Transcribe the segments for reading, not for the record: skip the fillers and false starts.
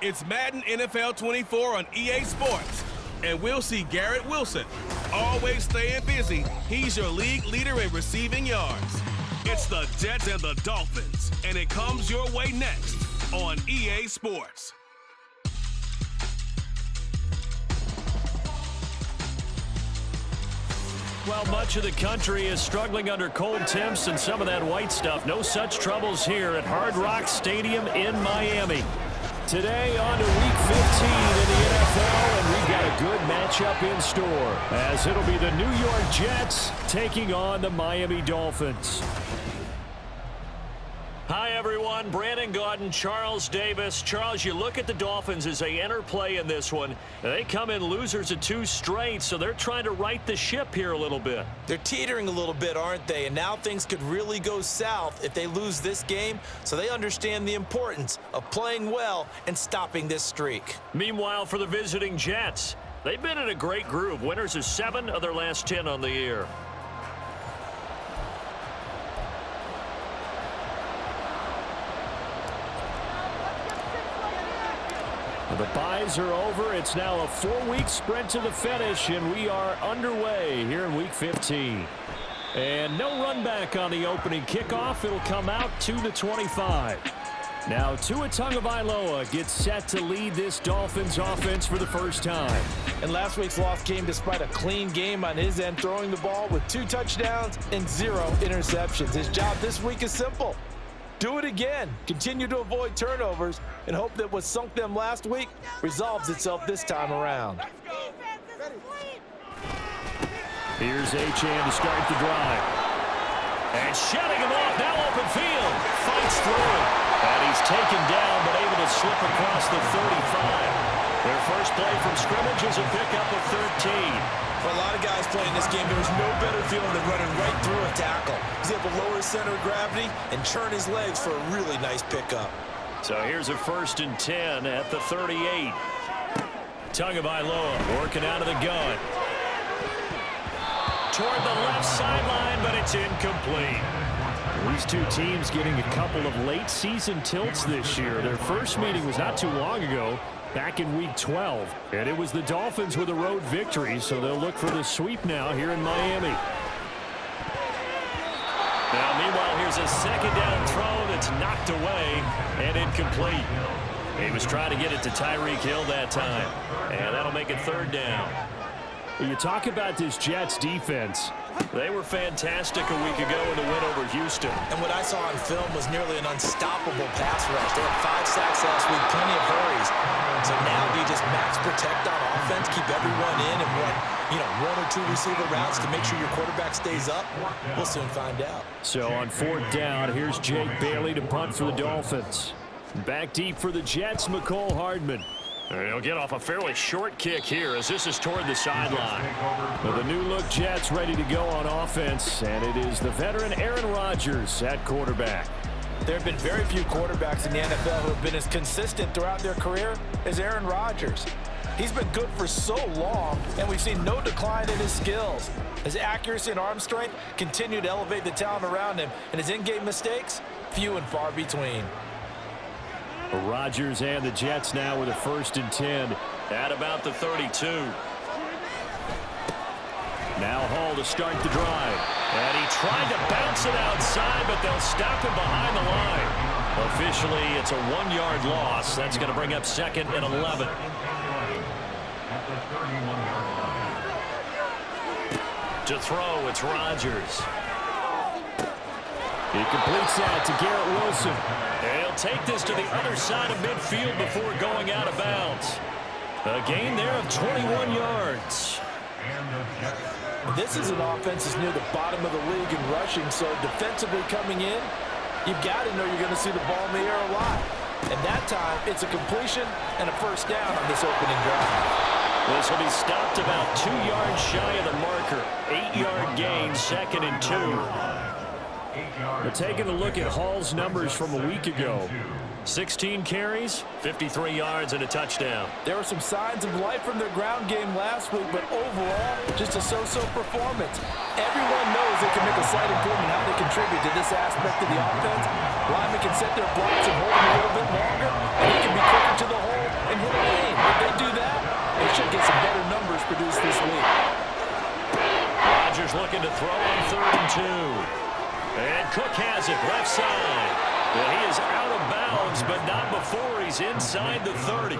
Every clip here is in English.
It's Madden NFL 24 on EA Sports. And we'll see Garrett Wilson, always staying busy. He's your league leader in receiving yards. It's the Jets and the Dolphins, and it comes your way next on EA Sports. Well, much of the country is struggling under cold temps and some of that white stuff. No such troubles here at Hard Rock Stadium in Miami. Today on to Week 15 in the NFL, and we've got a good matchup in store, as it'll be the New York Jets taking on the Miami Dolphins. Hi, everyone. Brandon Gaudin, Charles Davis. Charles, you look at the Dolphins as they enter play in this one. They come in losers of 2 straight, so they're trying to right the ship here a little bit. They're teetering a little bit, aren't they? And now things could really go south if they lose this game, so they understand the importance of playing well and stopping this streak. Meanwhile, for the visiting Jets, they've been in a great groove. Winners of 7 of their last 10 on the year. The byes are over. It's now a 4-week sprint to the finish, and we are underway here in Week 15. And no run back on the opening kickoff. It'll come out 2-25. Now Tua Tagovailoa gets set to lead this Dolphins offense for the first time. And last week's loss came despite a clean game on his end, throwing the ball with 2 touchdowns and 0 interceptions. His job this week is simple. Do it again. Continue to avoid turnovers and hope that what sunk them last week resolves itself this time around. Here's Achane to start the drive. And shutting him off, now open field. Fights through. And he's taken down, but able to slip across the 35. Their first play from scrimmage is a pickup of 13. For a lot of guys playing this game, there was no better feeling than running right through a tackle. He's able to lower his center of gravity and churn his legs for a really nice pickup. So here's a 1st and 10 at the 38. Tagovailoa working out of the gun. Toward the left sideline, but it's incomplete. These two teams getting a couple of late season tilts this year. Their first meeting was not too long ago, back in Week 12. And it was the Dolphins with a road victory, so they'll look for the sweep now here in Miami. Now, meanwhile, here's a 2nd down throw that's knocked away and incomplete. He was trying to get it to Tyreek Hill that time, and that'll make it 3rd down. You talk about this Jets defense. They were fantastic a week ago in the win over Houston. And what I saw on film was nearly an unstoppable pass rush. They had 5 sacks last week, plenty of hurries. So now do you just max protect on offense, keep everyone in, and run, 1 or 2 receiver routes to make sure your quarterback stays up? We'll soon find out. So on 4th down, here's Jake Bailey to punt for the Dolphins. Back deep for the Jets, McCole Hardman. And he'll get off a fairly short kick here as this is toward the sideline. But the new-look Jets ready to go on offense, and it is the veteran Aaron Rodgers at quarterback. There have been very few quarterbacks in the NFL who have been as consistent throughout their career as Aaron Rodgers. He's been good for so long, and we've seen no decline in his skills. His accuracy and arm strength continue to elevate the talent around him, and his in-game mistakes, few and far between. Rodgers and the Jets now with a 1st and 10 at about the 32. Now Hall to start the drive. And he tried to bounce it outside, but they'll stop him behind the line. Officially, it's a 1-yard loss. That's going to bring up 2nd and 11. To throw, it's Rodgers. He completes that to Garrett Wilson. He'll take this to the other side of midfield before going out of bounds. A gain there of 21 yards. This is an offense that's near the bottom of the league in rushing, so defensively coming in, you've got to know you're going to see the ball in the air a lot. And that time, it's a completion and a 1st down on this opening drive. This will be stopped about 2 yards shy of the marker. 8-yard gain, 2nd and 2. We're taking a look at Hall's numbers from a week ago. 16 carries, 53 yards, and a touchdown. There were some signs of life from their ground game last week, but overall, just a so-so performance. Everyone knows they can make a slight improvement how they contribute to this aspect of the offense. Linemen can set their blocks and hold them a little bit longer, and they can be quicker to the hole Rodgers looking to throw on 3rd and 2. And Cook has it, left side. And he is out of bounds, but not before he's inside the 30.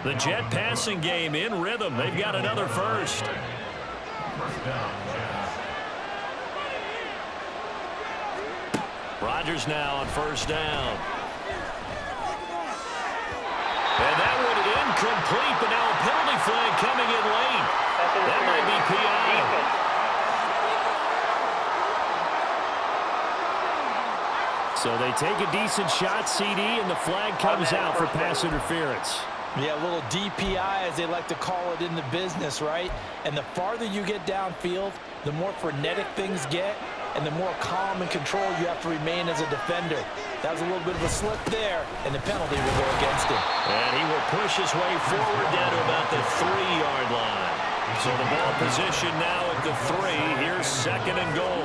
The Jet passing game in rhythm. They've got another first. Rodgers now on 1st down. And that one incomplete, but now a penalty flag coming in late. That might be PI. So they take a decent shot, CD, and the flag comes out for pass interference. Yeah, a little DPI, as they like to call it in the business, right? And the farther you get downfield, the more frenetic things get, and the more calm and control you have to remain as a defender. That was a little bit of a slip there, and the penalty will go against him. And he will push his way forward down to about the 3-yard line. So the ball position now at the 3. Here's 2nd and goal.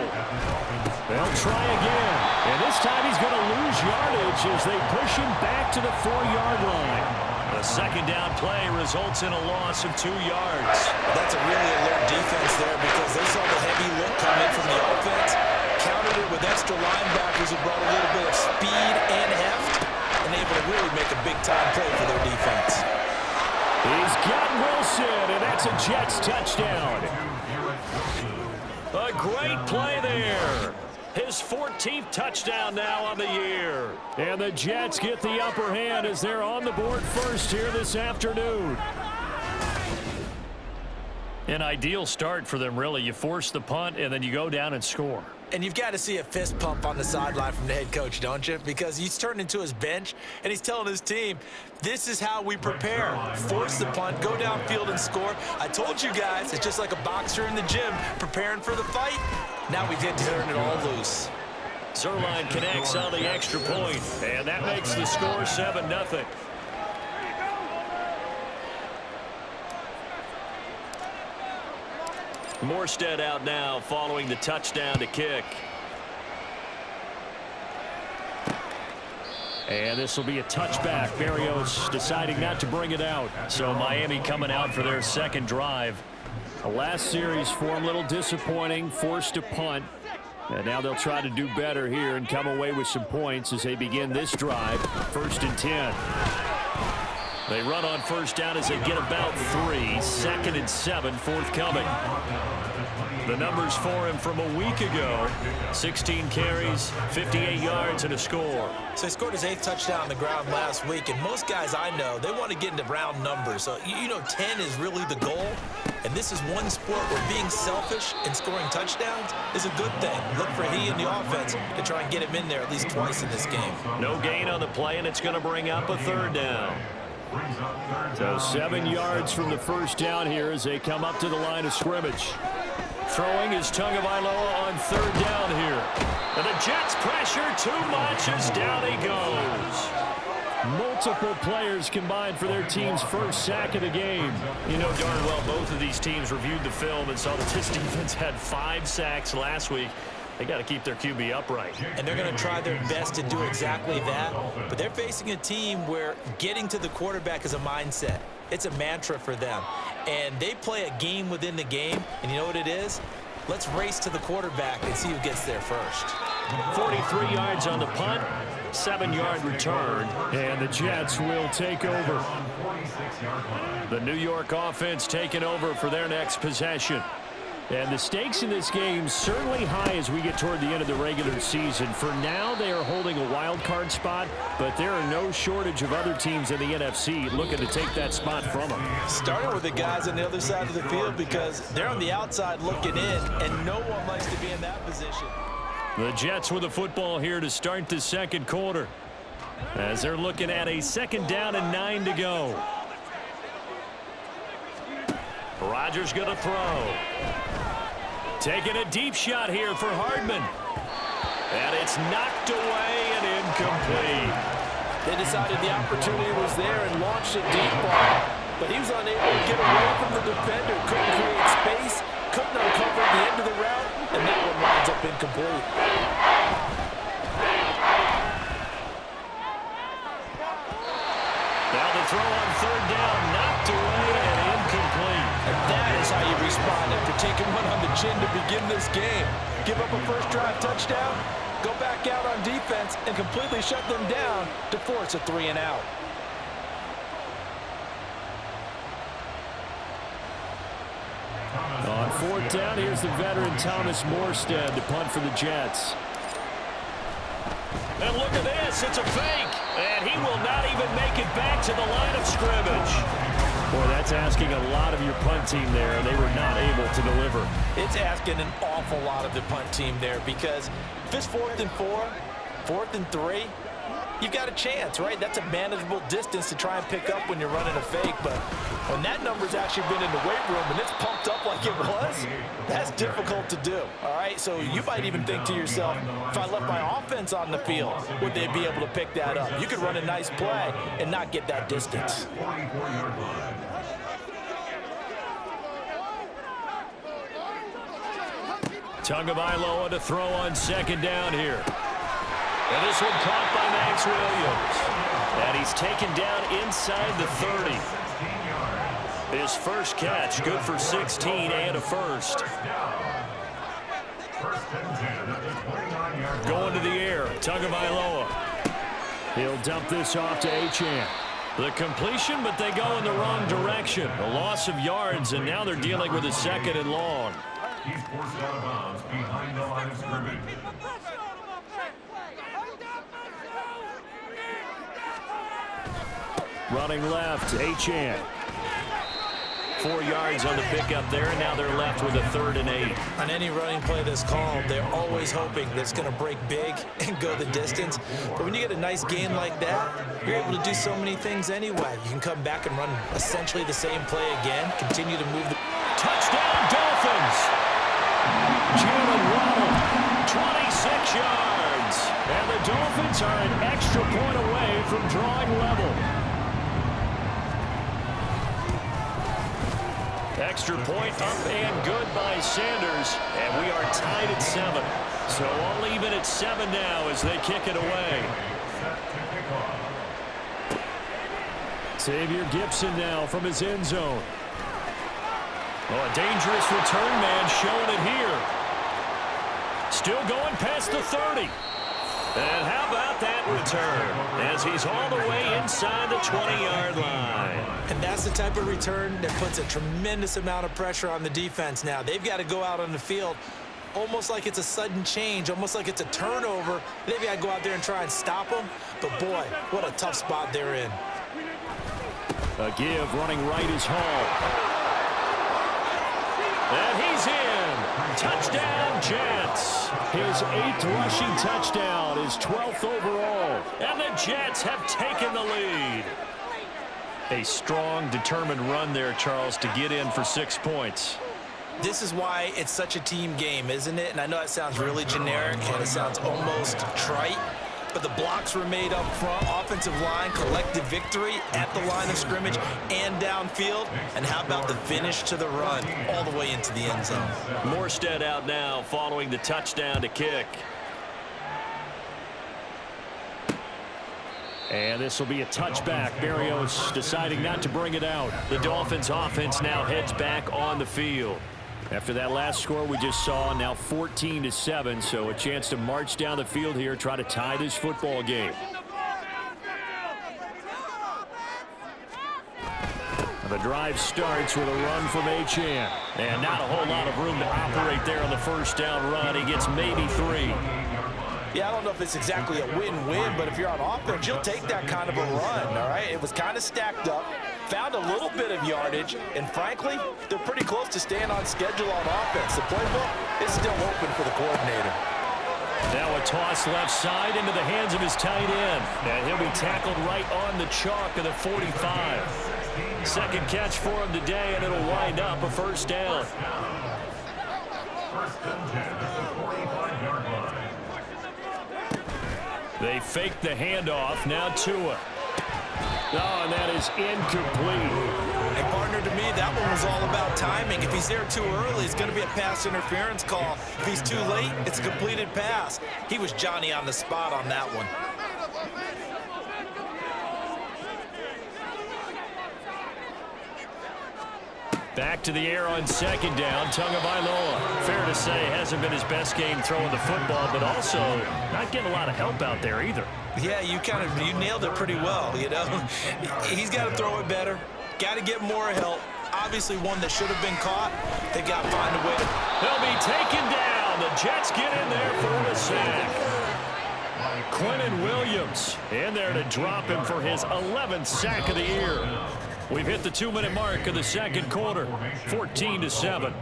They'll try again. And this time he's going to lose yardage as they push him back to the 4-yard line. A 2nd down play results in a loss of 2 yards. That's a really alert defense there because they saw the heavy look coming from the offense, countered it with extra linebackers who brought a little bit of speed and heft, and able to really make a big-time play for their defense. He's got Wilson, and that's a Jets touchdown. A great play there. His 14th touchdown now on the year. And the Jets get the upper hand as they're on the board first here this afternoon. An ideal start for them, really. You force the punt, and then you go down and score. And you've got to see a fist pump on the sideline from the head coach, don't you? Because he's turned into his bench, and he's telling his team, this is how we prepare. Force the punt, go downfield and score. I told you guys, it's just like a boxer in the gym preparing for the fight. Now we get to turn it all loose. Zerline connects on the extra point, and that makes the score 7-0. Morstead out now following the touchdown to kick. And this will be a touchback. Barrios deciding not to bring it out. So Miami coming out for their 2nd drive. The last series for them a little disappointing, forced a punt. And now they'll try to do better here and come away with some points as they begin this drive. 1st and 10. They run on 1st down as they get about 3. 2nd and 7 forthcoming. The numbers for him from a week ago: 16 carries, 58 yards, and a score. So he scored his 8th touchdown on the ground last week, and most guys I know, they want to get into round numbers. So, you know, 10 is really the goal, and this is one sport where being selfish and scoring touchdowns is a good thing. Look for he and the offense to try and get him in there at least twice in this game. No gain on the play, and it's going to bring up a 3rd down. So 7 yards from the 1st down here as they come up to the line of scrimmage. Throwing is Tagovailoa on 3rd down here. And the Jets pressure too much as down he goes. Multiple players combined for their team's 1st sack of the game. You know darn well both of these teams reviewed the film and saw that this defense had 5 sacks last week. They got to keep their QB upright. And they're going to try their best to do exactly that. But they're facing a team where getting to the quarterback is a mindset. It's a mantra for them. And they play a game within the game. And you know what it is? Let's race to the quarterback and see who gets there first. 43 yards on the punt, 7-yard return, and the Jets will take over. The New York offense taking over for their next possession. And the stakes in this game certainly high as we get toward the end of the regular season. For now, they are holding a wild card spot, but there are no shortage of other teams in the NFC looking to take that spot from them. Starting with the guys on the other side of the field because they're on the outside looking in, and no one likes to be in that position. The Jets with the football here to start the 2nd quarter as they're looking at a 2nd down and 9 to go. Rodgers going to throw. Taking a deep shot here for Hardman. And it's knocked away and incomplete. They decided the opportunity was there and launched a deep ball. But he was unable to get away from the defender. Couldn't create space. Couldn't uncover the end of the route. And that one winds up incomplete. Now the throw on 3rd down. Knocked away and incomplete. And that is how you respond after You're taking one on the chin to begin this game. Give up a first drive touchdown, go back out on defense and completely shut them down to force a 3-and-out. On fourth down, here's the veteran Thomas Morstead to punt for the Jets. And look at this, it's a fake, and he will not even make it back to the line of scrimmage. Boy, that's asking a lot of your punt team there, and they were not able to deliver. It's asking an awful lot of the punt team there because if it's 4th and 4, 4th and 3, you've got a chance, right? That's a manageable distance to try and pick up when you're running a fake, but when that number's actually been in the weight room and it's pumped up like it was, that's difficult to do, all right? So you might even think to yourself, if I left my offense on the field, would they be able to pick that up? You could run a nice play and not get that distance. Tagovailoa to throw on second down here. And this one caught by Max Williams. And he's taken down inside the 30. His first catch, good for 16 and a first. Going to the air, Tagovailoa. He'll dump this off to Achane. The completion, but they go in the wrong direction. A loss of yards, and now they're dealing with a 2nd and long. He's forced out of bounds behind the line of scrimmage. Running left, Achane. 4 yards on the pickup there, and now they're left with a 3rd and 8. On any running play that's called, they're always hoping that it's going to break big and go the distance. But when you get a nice gain like that, you're able to do so many things anyway. You can come back and run essentially the same play again, continue to move the... Touchdown, Dolphins! Jalen Waddle, 26 yards. And the Dolphins are an extra point away from drawing level. Extra point up and good by Sanders. And we are tied at 7. So all even at 7 now as they kick it away. Xavier Gibson now from his end zone. Oh, a dangerous return man showing it here. Still going past the 30. And how about that return as he's all the way inside the 20-yard line. And that's the type of return that puts a tremendous amount of pressure on the defense now. They've got to go out on the field almost like it's a sudden change, almost like it's a turnover. They've got to go out there and try and stop them. But, boy, what a tough spot they're in. A give running right is Hall. And he's in. Touchdown, Jets. His 8th rushing touchdown, his 12th overall. And the Jets have taken the lead. A strong, determined run there, Charles, to get in for 6 points. This is why it's such a team game, isn't it? And I know it sounds really generic and it sounds almost trite, but the blocks were made up front, offensive line, collective victory at the line of scrimmage and downfield. And how about the finish to the run all the way into the end zone? Morstead out now following the touchdown to kick. And this will be a touchback. Berrios deciding not to bring it out. The Dolphins offense now heads back on the field. After that last score we just saw, now 14-7, so a chance to march down the field here, try to tie this football game. The drive starts with a run from Achane. And not a whole lot of room to operate there on the first down run. He gets maybe 3. Yeah, I don't know if it's exactly a win-win, but if you're on offense, you'll take that kind of a run, all right? It was kind of stacked up, found a little bit of yardage, and frankly, they're pretty close to staying on schedule on offense. The playbook is still open for the coordinator. Now a toss left side into the hands of his tight end. And he'll be tackled right on the chalk of the 45. Second catch for him today, and it'll wind up a first down. First and 10 at the 45-yard line. They fake the handoff. Now Tua. Oh, and that is incomplete. And partner, to me, that one was all about timing. If he's there too early, it's going to be a pass interference call. If he's too late, it's a completed pass. He was Johnny on the spot on that one. Back to the air on second down, Tagovailoa. Fair to say, hasn't been his best game throwing the football, but also not getting a lot of help out there either. Yeah, you nailed it pretty well, you know. He's got to throw it better, got to get more help. Obviously one that should have been caught. They got to find a way to... They'll be taken down. The Jets get in there for the sack. Quentin Williams in there to drop him for his 11th sack of the year. We've hit the 2-minute mark of the second quarter, 14-7.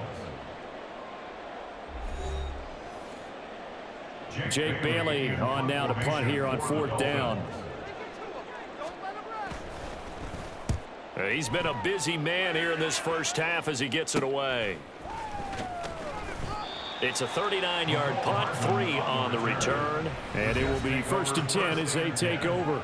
Jake Bailey on now to punt here on 4th down. He's been a busy man here in this first half as he gets it away. It's a 39-yard punt, 3 on the return, and it will be 1st and 10 as they take over.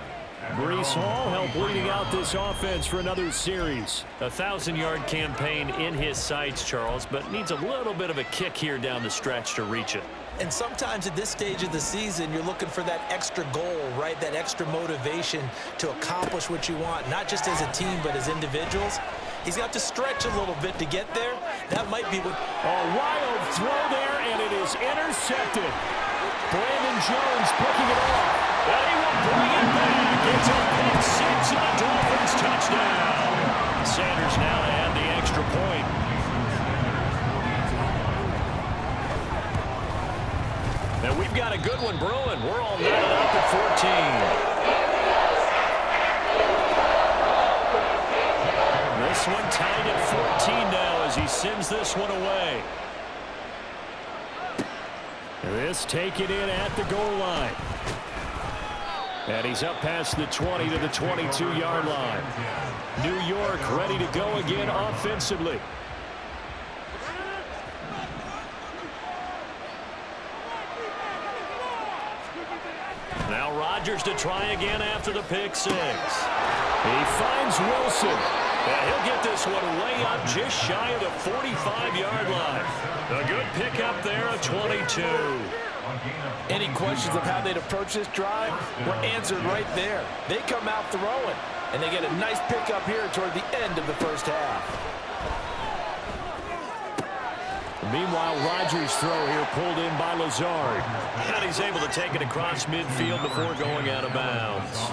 Breece Hall helped leading out this offense for another series. A 1,000-yard campaign in his sights, Charles, but needs a little bit of a kick here down the stretch to reach it. And sometimes at this stage of the season, you're looking for that extra goal, right? That extra motivation to accomplish what you want, not just as a team, but as individuals. He's got to stretch a little bit to get there. That might be what... A wild throw there, and it is intercepted. Brandon Jones picking it off. And he will bring it back. It's a pick six and a Dolphins touchdown. Sanders now to add the extra point. Now we've got a good one brewing. We're all knotted up at 14. This one tied at 14 now as he sends this one away. This taken in at the goal line. And he's up past the 20 to the 22-yard line. New York ready to go again offensively. Now Rodgers to try again after the pick six. He finds Wilson. And he'll get this one way up just shy of the 45-yard line. A good pickup there, a 22. Any questions of how they'd approach this drive were answered right there. They come out throwing, and they get a nice pickup here toward the end of the first half. Meanwhile, Rodgers' throw here pulled in by Lazard. And he's able to take it across midfield before going out of bounds.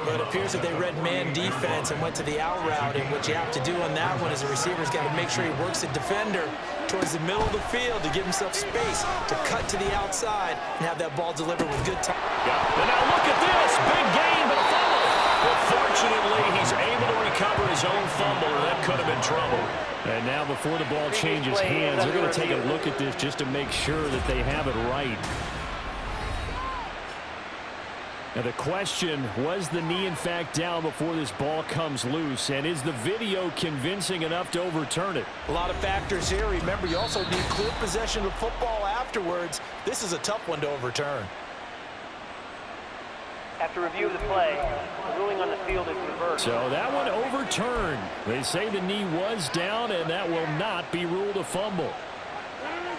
But it appears that they read man defense and went to the out route, and what you have to do on that one is the receiver's got to make sure he works the defender towards the middle of the field to give himself space to cut to the outside and have that ball delivered with good time. And now look at this. Big gain, but a fumble. But fortunately, he's able to recover his own fumble, and that could have been trouble. And now before the ball changes hands, they're going to take a look at this just to make sure that they have it right. Now the question, was the knee in fact down before this ball comes loose? And is the video convincing enough to overturn it? A lot of factors here. Remember, you also need clear possession of football afterwards. This is a tough one to overturn. After review of the play, the ruling on the field is reversed. So that one overturned. They say the knee was down, and that will not be ruled a fumble.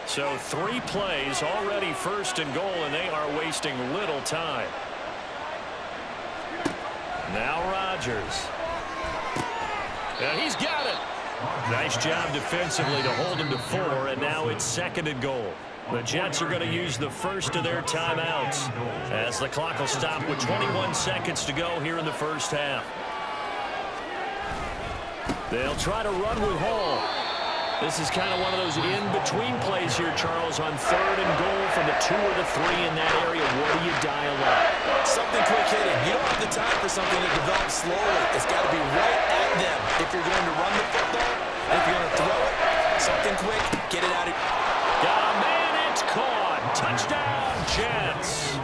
So 3 plays already 1st and goal, and they are wasting little time. Now Rodgers. And he's got it. Nice job defensively to hold him to 4, and now it's 2nd and goal. The Jets are going to use the first of their timeouts as the clock will stop with 21 seconds to go here in the first half. They'll try to run with Hall. This is kind of one of those in-between plays here, Charles, on 3rd and goal from the 2 or the 3 in that area. What do you dial up? Something quick hitting. You don't have the time for something to develop slowly. It's got to be right at them. If you're going to run the football, if you're going to throw it, something quick, get it out of here. Got a man, it's caught. Touchdown, Jets.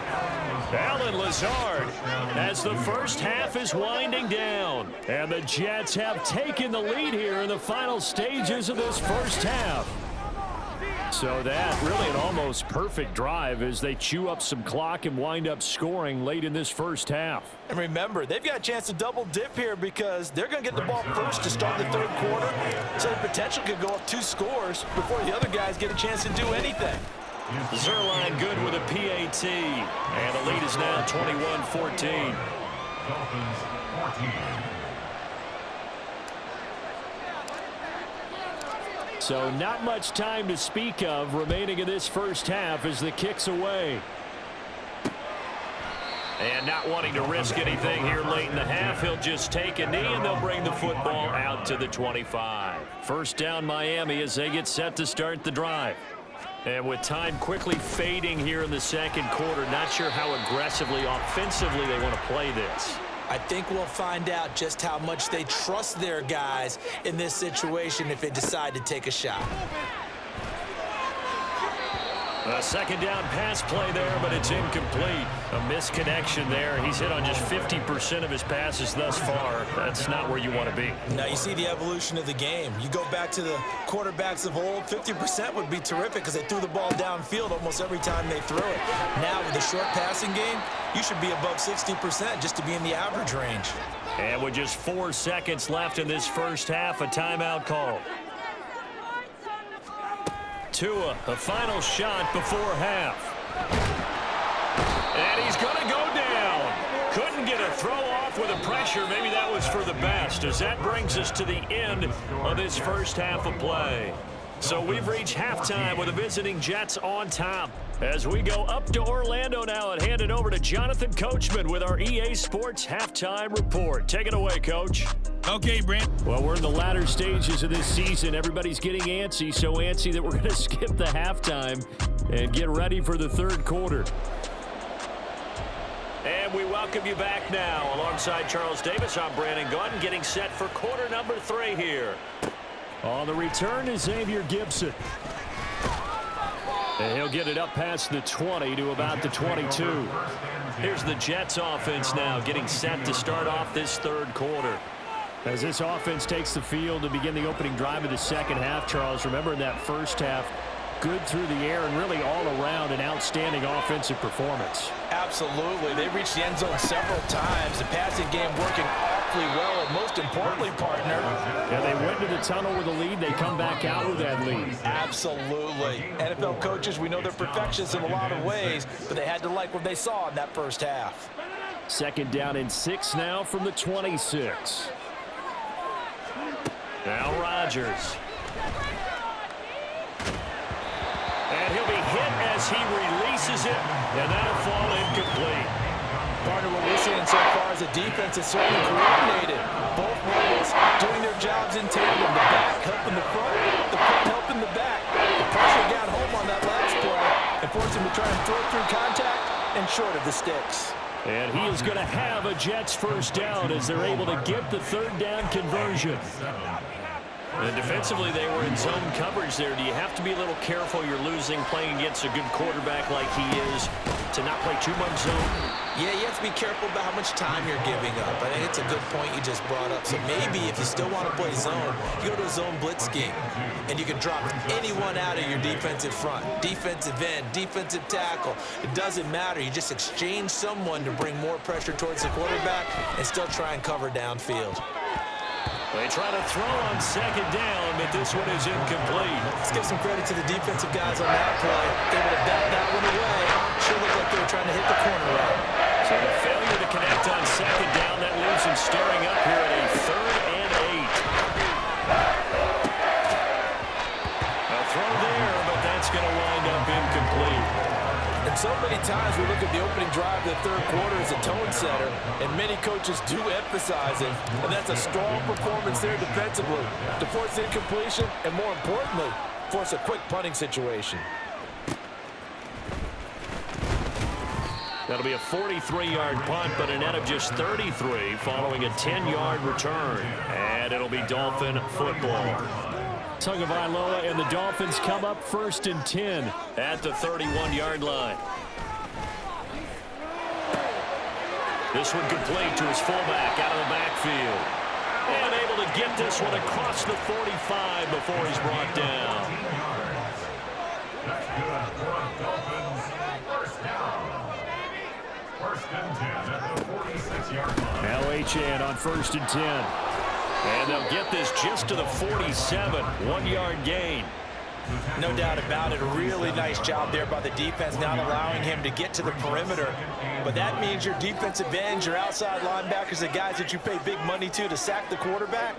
Alan Lazard as the first half is winding down. And the Jets have taken the lead here in the final stages of this first half. So that really an almost perfect drive as they chew up some clock and wind up scoring late in this first half. And remember, they've got a chance to double dip here because they're going to get the ball first to start the 3rd quarter. So the potential could go up 2 scores before the other guys get a chance to do anything. Zerline good with a PAT. And the lead is now 21-14. Dolphins 14. So not much time to speak of remaining in this first half as the kick's away. And not wanting to risk anything here late in the half, he'll just take a knee and they'll bring the football out to the 25. First down Miami as they get set to start the drive. And with time quickly fading here in the second quarter, not sure how aggressively, offensively they want to play this. I think we'll find out just how much they trust their guys in this situation if they decide to take a shot. A second down pass play there, but it's incomplete. A misconnection there. He's hit on just 50% of his passes thus far. That's not where you want to be. Now you see the evolution of the game. You go back to the quarterbacks of old, 50% would be terrific because they threw the ball downfield almost every time they threw it. Now with the short passing game, you should be above 60% just to be in the average range. And with just 4 seconds left in this first half, a timeout call. Tua, a final shot before half. And he's going to go down. Couldn't get a throw off with a pressure. Maybe that was for the best, as that brings us to the end of this first half of play. So we've reached halftime with the visiting Jets on top. As we go up to Orlando now and hand it over to Jonathan Coachman with our EA Sports Halftime Report. Take it away, Coach. Okay, Brent. Well, we're in the latter stages of this season. Everybody's getting antsy, so antsy that we're going to skip the halftime and get ready for the third quarter. And we welcome you back now. Alongside Charles Davis, I'm Brandon Gaudin, getting set for quarter number 3 here. On the return is Xavier Gibson. And he'll get it up past the 20 to about the 22. Here's the Jets offense now getting set to start off this third quarter. As this offense takes the field to begin the opening drive of the second half, Charles, remember in that first half, good through the air and really all around an outstanding offensive performance. Absolutely. They reached the end zone several times. The passing game working awfully well, and most importantly, partner. Yeah, they went to the tunnel with a lead. They come back out with that lead. Absolutely. NFL coaches, we know they're perfectionists in a lot of ways, but they had to like what they saw in that first half. Second down and 6 now from the 26. Now Rodgers. And he'll be hit as he releases it, and that'll fall incomplete. Partner, what we're seeing so far is the defense is certainly coordinated. Both levels doing their jobs in tandem. The back helping the front helping the back. The pressure got home on that last play and forced him to try and throw through contact and short of the sticks. And he is going to have a Jets first down as they're able to get the third down conversion. And defensively, they were in zone coverage there. Do you have to be a little careful? You're losing playing against a good quarterback like he is to not play too much zone? Yeah, you have to be careful about how much time you're giving up. I think it's a good point you just brought up. So maybe if you still want to play zone, you go to a zone blitz scheme, and you can drop anyone out of your defensive front, defensive end, defensive tackle. It doesn't matter. You just exchange someone to bring more pressure towards the quarterback and still try and cover downfield. They try to throw on second down, but this one is incomplete. Let's give some credit to the defensive guys on that play. Able to bat that one away. Sure looked like they were trying to hit the corner route. So the failure to connect on second down, that leaves him staring up here at a 3rd and 8. A throw there, but that's going to wind up incomplete. And so many times we look at the opening drive of the third quarter as a tone setter, and many coaches do emphasize it. And that's a strong performance there defensively to force incompletion and, more importantly, force a quick punting situation. That'll be a 43-yard punt, but a net of just 33 following a 10-yard return. And it'll be Dolphin football. Tagovailoa and the Dolphins come up 1st and 10 at the 31-yard line. This one complete to his fullback out of the backfield. And able to get this one across the 45 before he's brought down. That's good. Dolphins first down. 1st and 10 at the 46-yard line. Now Achane on 1st and 10. And they'll get this just to the 47, 1-yard gain. No doubt about it. A really nice job there by the defense, not allowing him to get to the perimeter. But that means your defensive ends, your outside linebackers, the guys that you pay big money to sack the quarterback,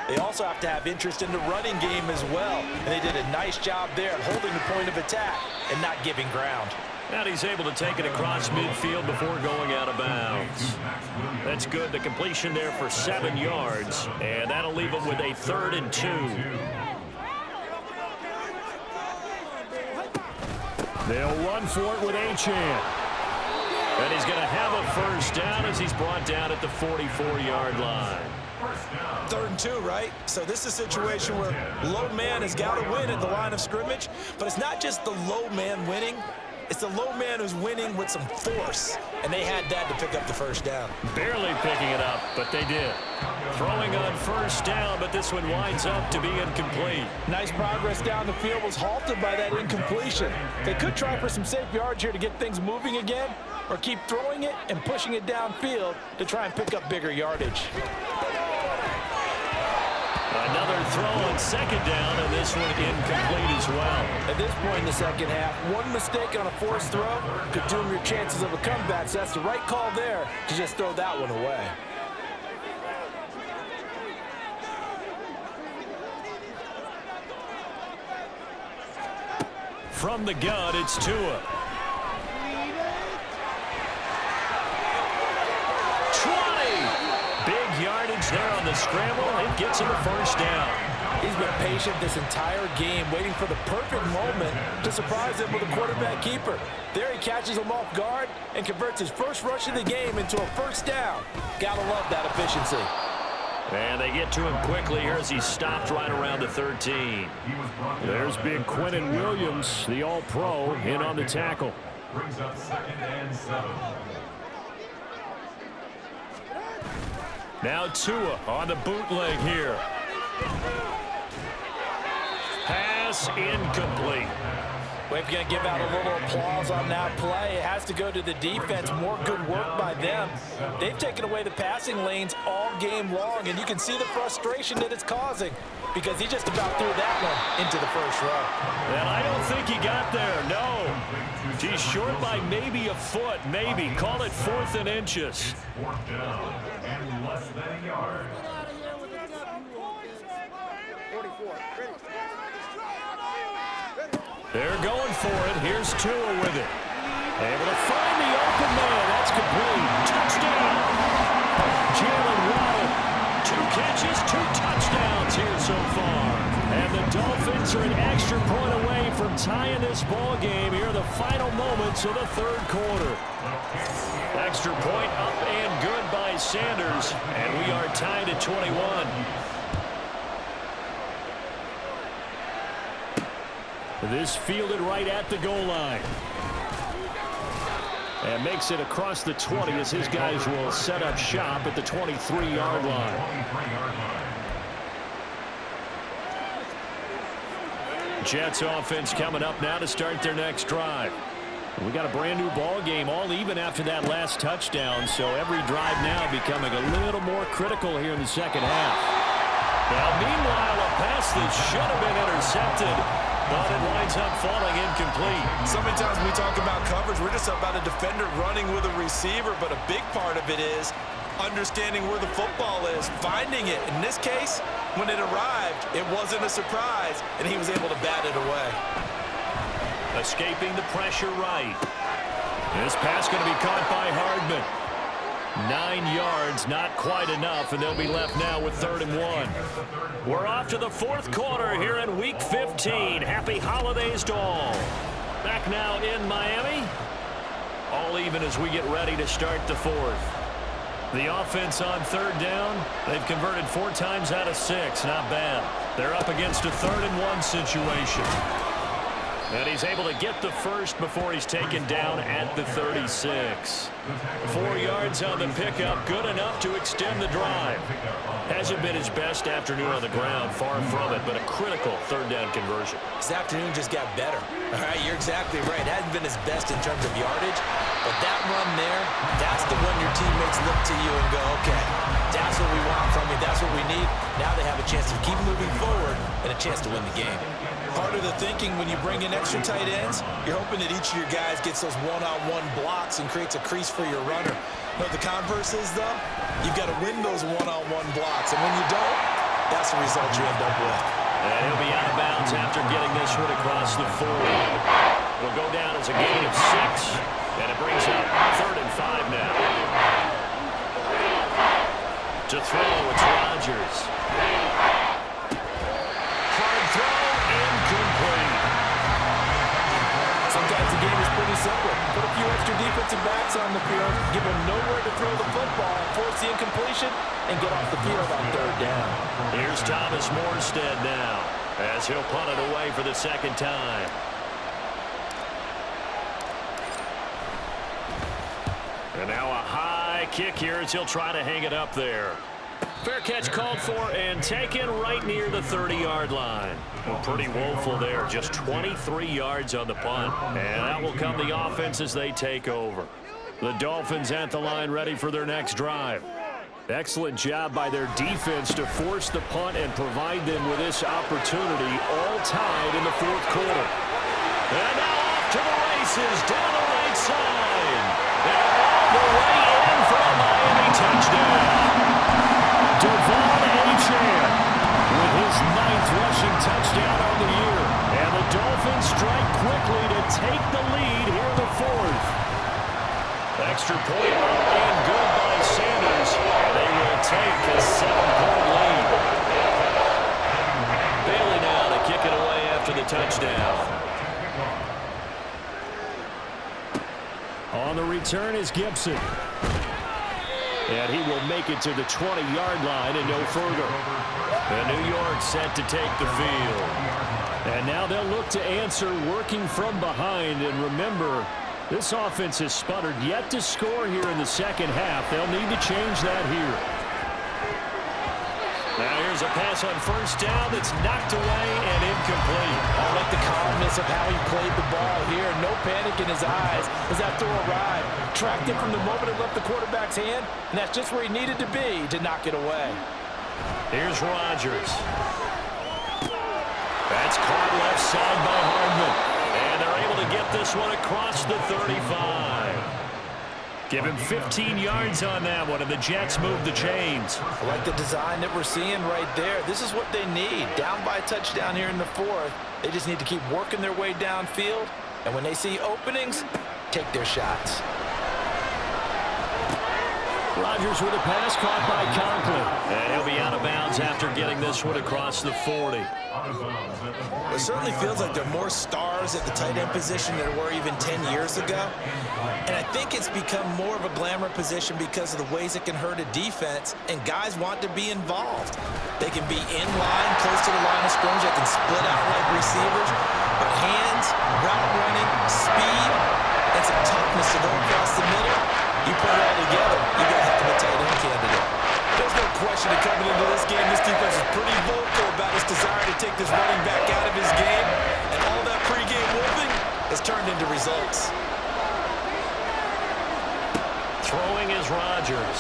they also have to have interest in the running game as well. And they did a nice job there at holding the point of attack and not giving ground. And he's able to take it across midfield before going out of bounds. That's good. The completion there for 7 yards. And that'll leave him with a 3rd and 2. They'll run for it with Achane. And he's going to have a first down as he's brought down at the 44-yard line. 3rd and 2, right? So this is a situation where low man has got to win at the line of scrimmage. But it's not just the low man winning. It's the low man who's winning with some force. And they had that to pick up the first down. Barely picking it up, but they did. Throwing on first down, but this one winds up to be incomplete. Nice progress down the field was halted by that incompletion. They could try for some safe yards here to get things moving again, or keep throwing it and pushing it downfield to try and pick up bigger yardage. Another throw on 2nd down, and this one incomplete as well. At this point in the second half, one mistake on a forced throw could doom your chances of a comeback, so that's the right call there to just throw that one away. From the gun, it's Tua. 20! Big yardage there on the scramble. It gets him a first down. He's been patient this entire game, waiting for the perfect moment to surprise him with a quarterback keeper. There he catches him off guard and converts his first rush of the game into a first down. Gotta love that efficiency. And they get to him quickly here as he stopped right around the 13. There's big Quentin Williams, the All-Pro, in on the tackle. Brings up 2nd and 7. Now Tua on the bootleg here. Pass incomplete. We're going to give out a little applause on that play. It has to go to the defense. More good work by them. They've taken away the passing lanes all game long, and you can see the frustration that it's causing because he just about threw that one into the first row. And I don't think he got there, no. He's short by maybe a foot, maybe. Call it 4th and inches. 4th down and less than a yard. They're going for it. Here's Tua with it. Able to find the open man. That's complete. Touchdown. Jalen Waddle. 2 catches, 2 touchdowns here so far. And the Dolphins are an extra point away from tying this ball game here in the final moments of the 3rd quarter. Extra point up and good by Sanders. And we are tied at 21. This fielded right at the goal line. And makes it across the 20 as his guys will set up shop at the 23-yard line. Jets offense coming up now to start their next drive. We got a brand new ball game, all even after that last touchdown, so every drive now becoming a little more critical here in the second half. Now, meanwhile, a pass that should have been intercepted, but it winds up falling incomplete. So many times when we talk about coverage, we're just about a defender running with a receiver, but a big part of it is understanding where the football is, finding it. In this case, when it arrived, it wasn't a surprise, and he was able to bat it away. Escaping the pressure right. This pass going to be caught by Hardman. 9 yards, not quite enough, and they'll be left now with 3rd and 1. We're off to the 4th quarter here in Week 15. Happy holidays to all. Back now in Miami. All even as we get ready to start the 4th. The offense on 3rd down, they've converted 4 times out of 6. Not bad. They're up against a 3rd and 1 situation. And he's able to get the first before he's taken down at the 36. 4 yards on the pickup, good enough to extend the drive. Hasn't been his best afternoon on the ground, far from it, but a critical 3rd down conversion. His afternoon just got better. All right, you're exactly right. It hasn't been his best in terms of yardage, but that run there, that's the one your teammates look to you and go, okay, that's what we want from you, that's what we need. Now they have a chance to keep moving forward and a chance to win the game. Part of the thinking when you bring in extra tight ends, you're hoping that each of your guys gets those one-on-one blocks and creates a crease for your runner. But the converse is, though, you've got to win those one-on-one blocks. And when you don't, that's the result you end up with. And he'll be out of bounds after getting this one across the 40. It'll go down as a gain of 6, and it brings up 3rd and 5 now. To throw, it's Rodgers. Hard throw, incomplete. Sometimes the game is pretty simple. Put a few extra defensive backs on the field, give them nowhere to throw the football, force the incompletion, and get off the field on 3rd down. Here's Thomas Morstead now, as he'll punt it away for the 2nd time. And now a high kick here as he'll try to hang it up there. Fair catch called for and taken right near the 30-yard line. Well, pretty woeful there. Just 23 yards on the punt. And that will come the offense as they take over. The Dolphins at the line ready for their next drive. Excellent job by their defense to force the punt and provide them with this opportunity, all tied in the 4th quarter. And now off to the races down the right side. And all the way in for a Miami touchdown. Devon Achane with his 9th rushing touchdown on the year. And the Dolphins strike quickly to take the lead here in the 4th. Extra point up and good by Sanders. And they will take a 7-point lead. Bailey now to kick it away after the touchdown. On the return is Gibson. And he will make it to the 20-yard line and no further. And New York set to take the field. And now they'll look to answer working from behind. And remember, this offense has sputtered yet to score here in the 2nd half. They'll need to change that here. Now here's a pass on 1st down that's knocked away and incomplete. I like the calmness of how he played the ball here. No panic in his eyes as that throw arrived. Tracked it from the moment it left the quarterback's hand, and that's just where he needed to be to knock it away. Here's Rodgers. That's caught left side by Hardman. And they're able to get this one across the 35. Give him 15 yards on that one, and the Jets move the chains. I like the design that we're seeing right there. This is what they need. Down by a touchdown here in the 4th. They just need to keep working their way downfield. And when they see openings, take their shots. Rodgers with a pass caught by Conklin. And he'll be out of bounds after getting this one across the 40. It certainly feels like there are more stars at the tight end position than there were even 10 years ago. And I think it's become more of a glamour position because of the ways it can hurt a defense, and guys want to be involved. They can be in line, close to the line of scrimmage. They can split out like receivers. But hands, route running, speed, and some toughness to go across the middle, you put it all together, you got a heck of a tight end candidate. There's no question that coming into this game, this defense is pretty vocal about its desire to take this running back out of his game, and all that pregame wolfing has turned into results. Throwing is Rodgers.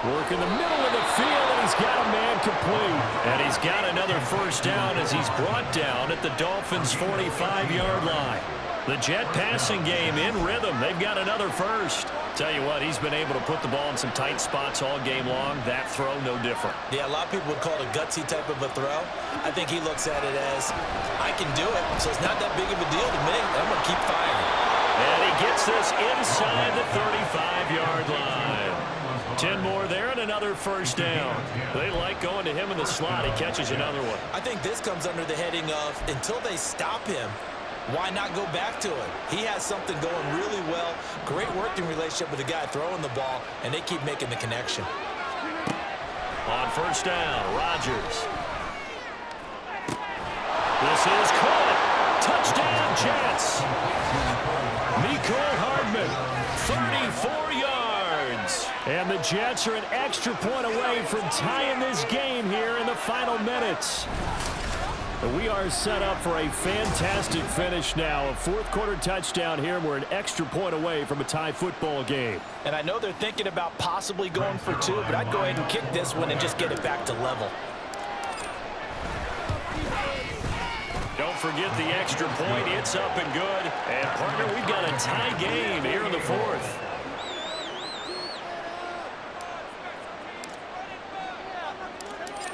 Work in the middle of the field, and he's got a man complete. And he's got another 1st down as he's brought down at the Dolphins' 45-yard line. The Jet passing game in rhythm. They've got another 1st. Tell you what, he's been able to put the ball in some tight spots all game long. That throw, no different. Yeah, a lot of people would call it a gutsy type of a throw. I think he looks at it as, I can do it, so it's not that big of a deal to me. I'm going to keep firing. And he gets this inside the 35-yard line. 10 more there and another 1st down. They like going to him in the slot. He catches another one. I think this comes under the heading of, until they stop him, why not go back to it? He has something going really well. Great working relationship with the guy throwing the ball, and they keep making the connection. On 1st down, Rodgers. This is caught. Touchdown, Jets. Mecole Hardman, 34 yards. And the Jets are an extra point away from tying this game here in the final minutes. We are set up for a fantastic finish now. A 4th quarter touchdown here. We're an extra point away from a tie football game. And I know they're thinking about possibly going for 2, but I'd go ahead and kick this one and just get it back to level. Don't forget the extra point. It's up and good. And, partner, we've got a tie game here in the 4th.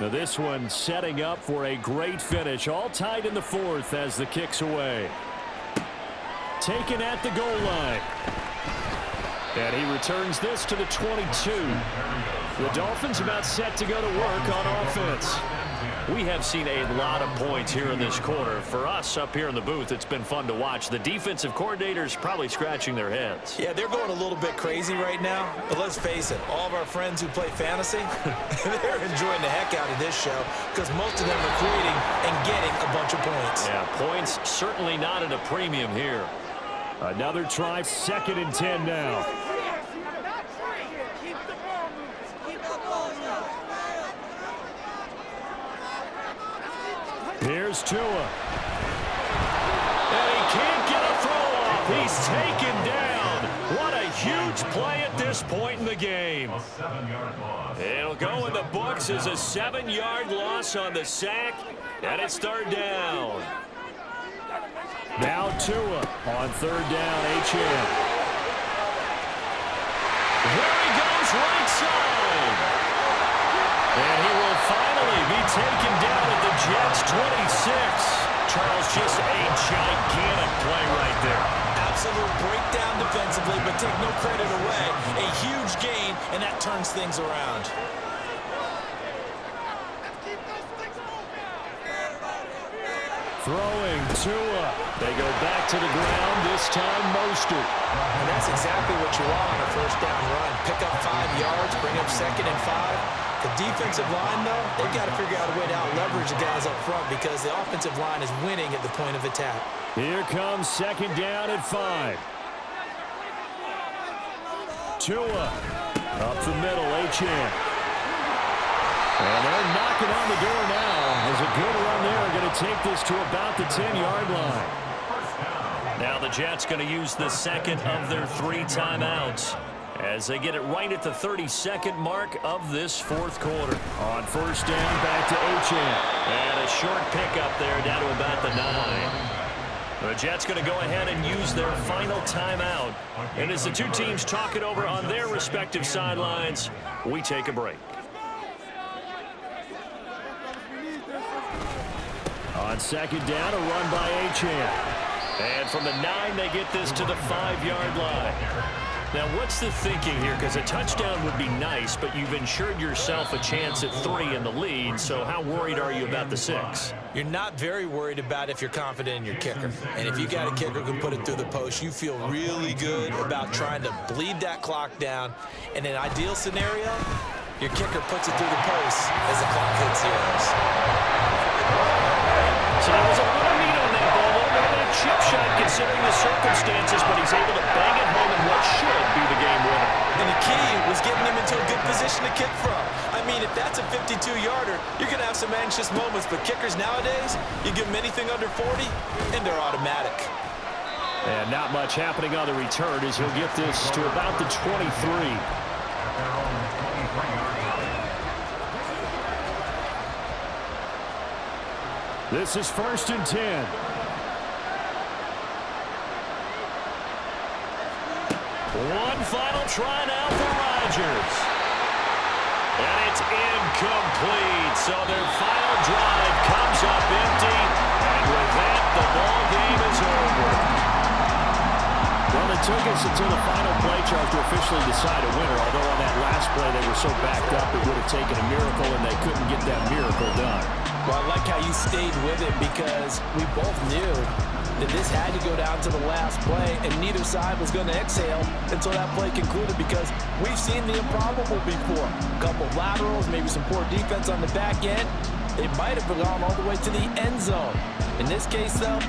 Now this one setting up for a great finish. All tied in the fourth as the kick's away. Taken at the goal line. And he returns this to the 22. The Dolphins about set to go to work on offense. We have seen a lot of points here in this quarter. For us up here in the booth, it's been fun to watch. The defensive coordinators probably scratching their heads. Yeah, they're going a little bit crazy right now. But let's face it, all of our friends who play fantasy, they're enjoying the heck out of this show because most of them are creating and getting a bunch of points. Yeah, points certainly not at a premium here. Another try, 2nd and 10 now. Here's Tua. And he can't get a throw off. He's taken down. What a huge play at this point in the game. It'll go in the books as a 7-yard loss on the sack, and it's 3rd down. Now Tua on 3rd down, HM. There he goes, right side. And he will finally be taken down at the Jets' 26. Charles, just a gigantic play right there. Absolute breakdown defensively, but take no credit away. A huge gain, and that turns things around. Throwing Tua. They go back to the ground, this time Mostert. And that's exactly what you want on a 1st down run. Pick up 5 yards, bring up 2nd and 5. The defensive line, though, they've got to figure out a way to out-leverage the guys up front because the offensive line is winning at the point of attack. Here comes 2nd down at 5. Tua up the middle, HM. And they're knocking on the door now. There's a good run there. Going to take this to about the 10-yard line. Now the Jets going to use the 2nd of their 3 timeouts as they get it right at the 32nd mark of this 4th quarter. On 1st down, back to HM. And a short pickup there down to about the 9. The Jets going to go ahead and use their final timeout. And as the two teams talk it over on their respective sidelines, we take a break. On 2nd down, a run by HM. And from the 9, they get this to the 5-yard line. Now, what's the thinking here? Because a touchdown would be nice, but you've ensured yourself a chance at 3 in the lead, so how worried are you about the 6? You're not very worried about if you're confident in your kicker. And if you got a kicker who can put it through the post, you feel really good about trying to bleed that clock down. In an ideal scenario, your kicker puts it through the post as the clock hits zeros. So there was a little meat on that ball, a little bit of a chip shot considering the circumstances, but he's able to bang it home in what should be the game winner. And the key was getting him into a good position to kick from. I mean, if that's a 52-yarder, you're going to have some anxious moments, but kickers nowadays, you give them anything under 40, and they're automatic. And not much happening on the return as he'll get this to about the 23. This is 1st and 10. One final try now for Rodgers. And it's incomplete. So their final drive comes up empty. And with that, the ball game is over. Well, it took us until the final play, Charles, to officially decide a winner. Although on that last play they were so backed up it would have taken a miracle, and they couldn't get that miracle done. Well, I like how you stayed with it because we both knew that this had to go down to the last play, and neither side was going to exhale until that play concluded because we've seen the improbable before. A couple of laterals, maybe some poor defense on the back end. They might have gone all the way to the end zone. In this case, though,